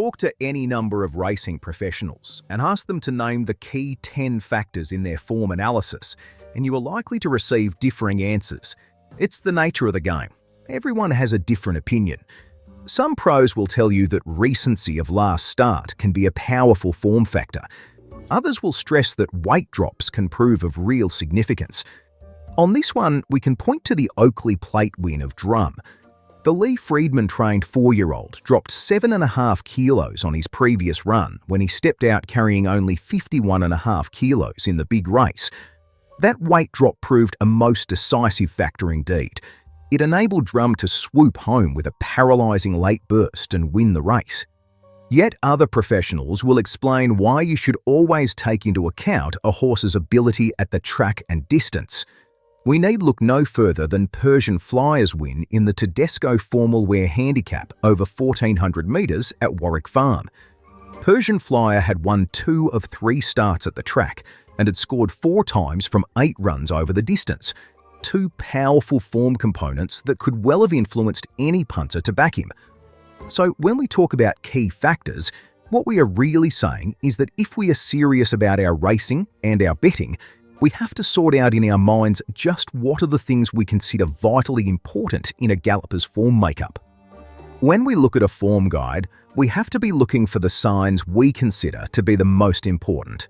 Talk to any number of racing professionals and ask them to name the key 10 factors in their form analysis, and you are likely to receive differing answers. It's the nature of the game. Everyone has a different opinion. Some pros will tell you that recency of last start can be a powerful form factor. Others will stress that weight drops can prove of real significance. On this one, we can point to the Oakley Plate win of Drum. The Lee Friedman-trained 4-year-old dropped 7.5 kilos on his previous run when he stepped out carrying only 51.5 kilos in the big race. That weight drop proved a most decisive factor indeed. It enabled Drum to swoop home with a paralysing late burst and win the race. Yet other professionals will explain why you should always take into account a horse's ability at the track and distance. We need look no further than Persian Flyer's win in the Tedesco Formal Wear Handicap over 1,400 metres at Warwick Farm. Persian Flyer had won 2 of 3 starts at the track and had scored 4 times from 8 runs over the distance. 2 powerful form components that could well have influenced any punter to back him. So when we talk about key factors, what we are really saying is that if we are serious about our racing and our betting, we have to sort out in our minds just what are the things we consider vitally important in a galloper's form makeup. When we look at a form guide, we have to be looking for the signs we consider to be the most important.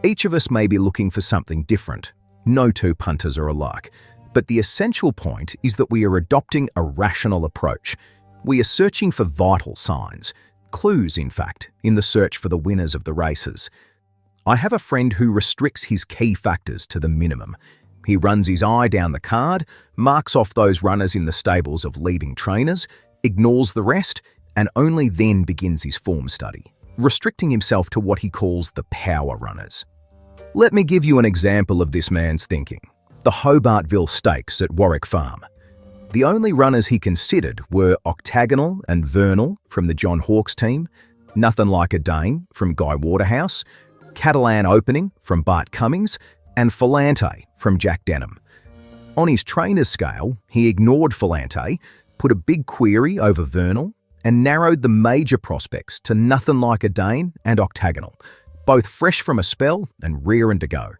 Each of us may be looking for something different. No 2 punters are alike. But the essential point is that we are adopting a rational approach. We are searching for vital signs, clues in fact, in the search for the winners of the races. I have a friend who restricts his key factors to the minimum. He runs his eye down the card, marks off those runners in the stables of leading trainers, ignores the rest, and only then begins his form study, restricting himself to what he calls the power runners. Let me give you an example of this man's thinking. The Hobartville Stakes at Warwick Farm. The only runners he considered were Octagonal and Vernal from the John Hawkes team, Nothing Like a Dame from Guy Waterhouse, Catalan Opening from Bart Cummings, and Falante from Jack Denham. On his trainer's scale, he ignored Falante, put a big query over Vernal, and narrowed the major prospects to Nothing Like a Dane and Octagonal, both fresh from a spell and rearing to go.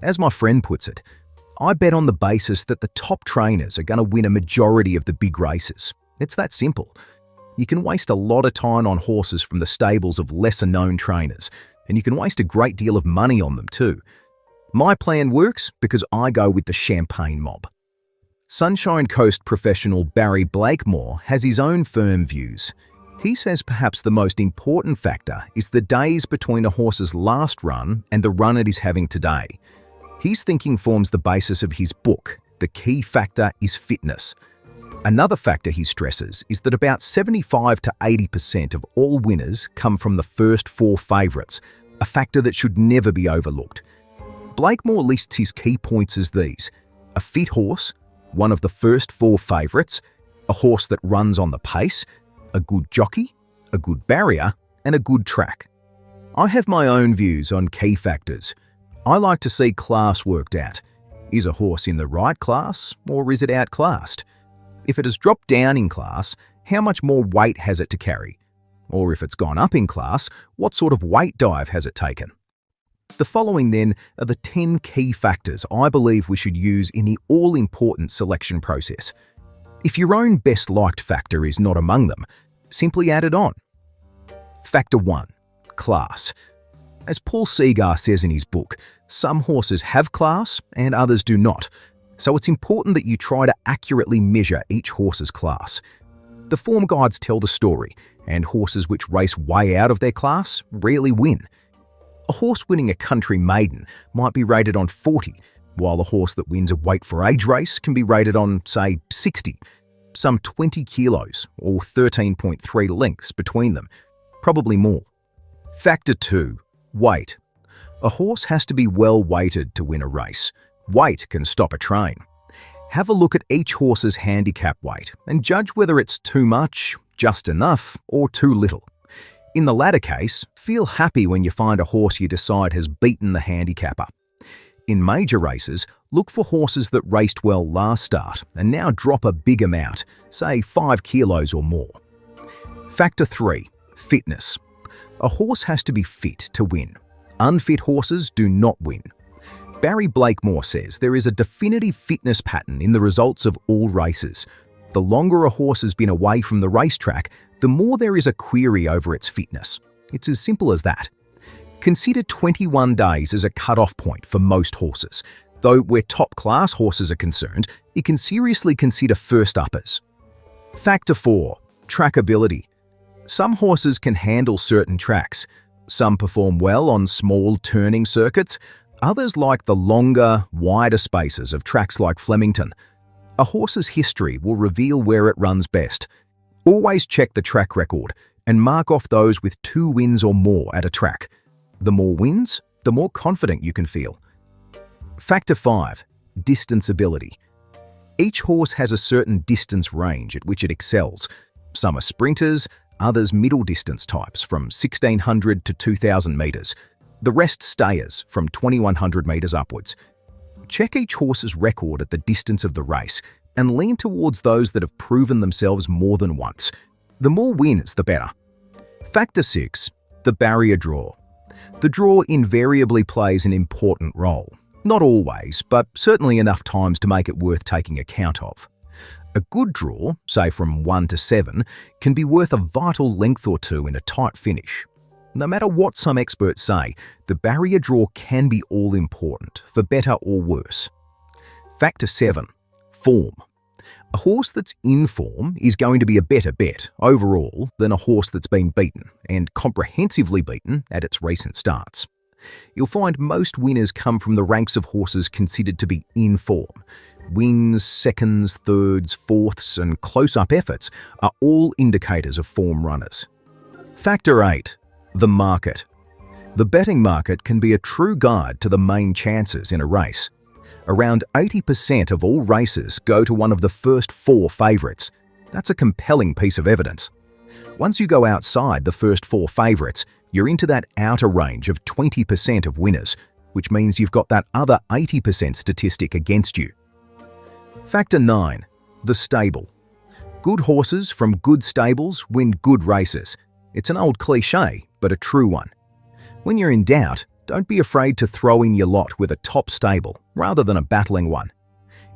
As my friend puts it, I bet on the basis that the top trainers are going to win a majority of the big races. It's that simple. You can waste a lot of time on horses from the stables of lesser-known trainers, and you can waste a great deal of money on them too. My plan works because I go with the champagne mob. Sunshine Coast professional Barry Blakemore has his own firm views. He says perhaps the most important factor is the days between a horse's last run and the run it is having today. His thinking forms the basis of his book. The key factor is fitness. Another factor he stresses is that about 75 to 80% of all winners come from the first 4 favourites, a factor that should never be overlooked. Blakemore lists his key points as these: a fit horse, one of the first 4 favourites, a horse that runs on the pace, a good jockey, a good barrier, and a good track. I have my own views on key factors. I like to see class worked out. Is a horse in the right class, or is it outclassed? If it has dropped down in class, how much more weight has it to carry? Or if it's gone up in class, what sort of weight dive has it taken? The following then are the 10 key factors I believe we should use in the all-important selection process. If your own best liked factor is not among them, simply add it on. Factor 1. Class. As Paul Seagar says in his book, some horses have class and others do not. So it's important that you try to accurately measure each horse's class. The form guides tell the story, and horses which race way out of their class rarely win. A horse winning a country maiden might be rated on 40, while a horse that wins a weight for age race can be rated on, say, 60. Some 20 kilos or 13.3 lengths between them, probably more. Factor 2. Weight. A horse has to be well weighted to win a race. Weight can stop a train. Have a look at each horse's handicap weight and judge whether it's too much, just enough, or too little. In the latter case, feel happy when you find a horse you decide has beaten the handicapper. In major races, look for horses that raced well last start and now drop a big amount, say 5 kilos or more. Factor 3. Fitness. A horse has to be fit to win. Unfit horses do not win. Barry Blakemore says there is a definitive fitness pattern in the results of all races. The longer a horse has been away from the racetrack, the more there is a query over its fitness. It's as simple as that. Consider 21 days as a cut-off point for most horses. Though where top-class horses are concerned, you can seriously consider first-uppers. Factor 4. Trackability. Some horses can handle certain tracks. Some perform well on small turning circuits. Others like the longer, wider spaces of tracks like Flemington. A horse's history will reveal where it runs best. Always check the track record and mark off those with 2 wins or more at a track. The more wins, the more confident you can feel. Factor 5. Distance ability. Each horse has a certain distance range at which it excels. Some are sprinters, others middle distance types from 1,600 to 2,000 metres. The rest stayers from 2,100 metres upwards. Check each horse's record at the distance of the race and lean towards those that have proven themselves more than once. The more wins, the better. Factor 6. The barrier draw. The draw invariably plays an important role. Not always, but certainly enough times to make it worth taking account of. A good draw, say from 1 to 7, can be worth a vital length or two in a tight finish. No matter what some experts say, the barrier draw can be all-important, for better or worse. Factor 7. Form. A horse that's in form is going to be a better bet, overall, than a horse that's been beaten, and comprehensively beaten, at its recent starts. You'll find most winners come from the ranks of horses considered to be in form. Wins, seconds, thirds, fourths, and close-up efforts are all indicators of form runners. Factor 8. The market. The betting market can be a true guide to the main chances in a race. Around 80% of all races go to one of the first 4 favourites. That's a compelling piece of evidence. Once you go outside the first 4 favourites, you're into that outer range of 20% of winners, which means you've got that other 80% statistic against you. Factor 9. The stable. Good horses from good stables win good races. It's an old cliche, but a true one. When you're in doubt, don't be afraid to throw in your lot with a top stable rather than a battling one.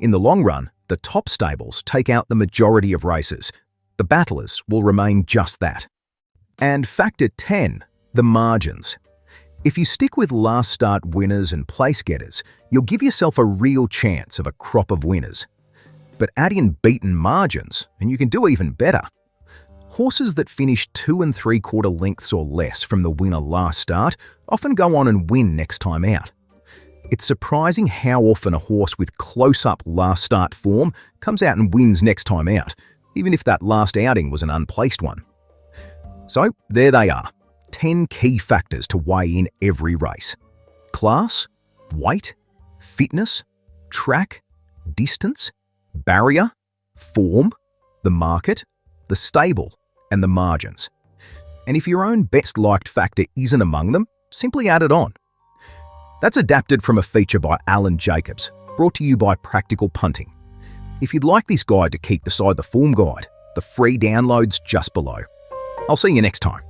In the long run, the top stables take out the majority of races. The battlers will remain just that. And factor 10, the margins. If you stick with last start winners and place getters, you'll give yourself a real chance of a crop of winners. But add in beaten margins, and you can do even better. Horses that finish 2 3/4 lengths or less from the winner last start often go on and win next time out. It's surprising how often a horse with close-up last start form comes out and wins next time out, even if that last outing was an unplaced one. So there they are, 10 key factors to weigh in every race. Class, weight, fitness, track, distance, barrier, form, the market, the stable, and the margins. And if your own best-liked factor isn't among them, simply add it on. That's adapted from a feature by Alan Jacobs, brought to you by Practical Punting. If you'd like this guide to keep beside the form guide, the free download's just below. I'll see you next time.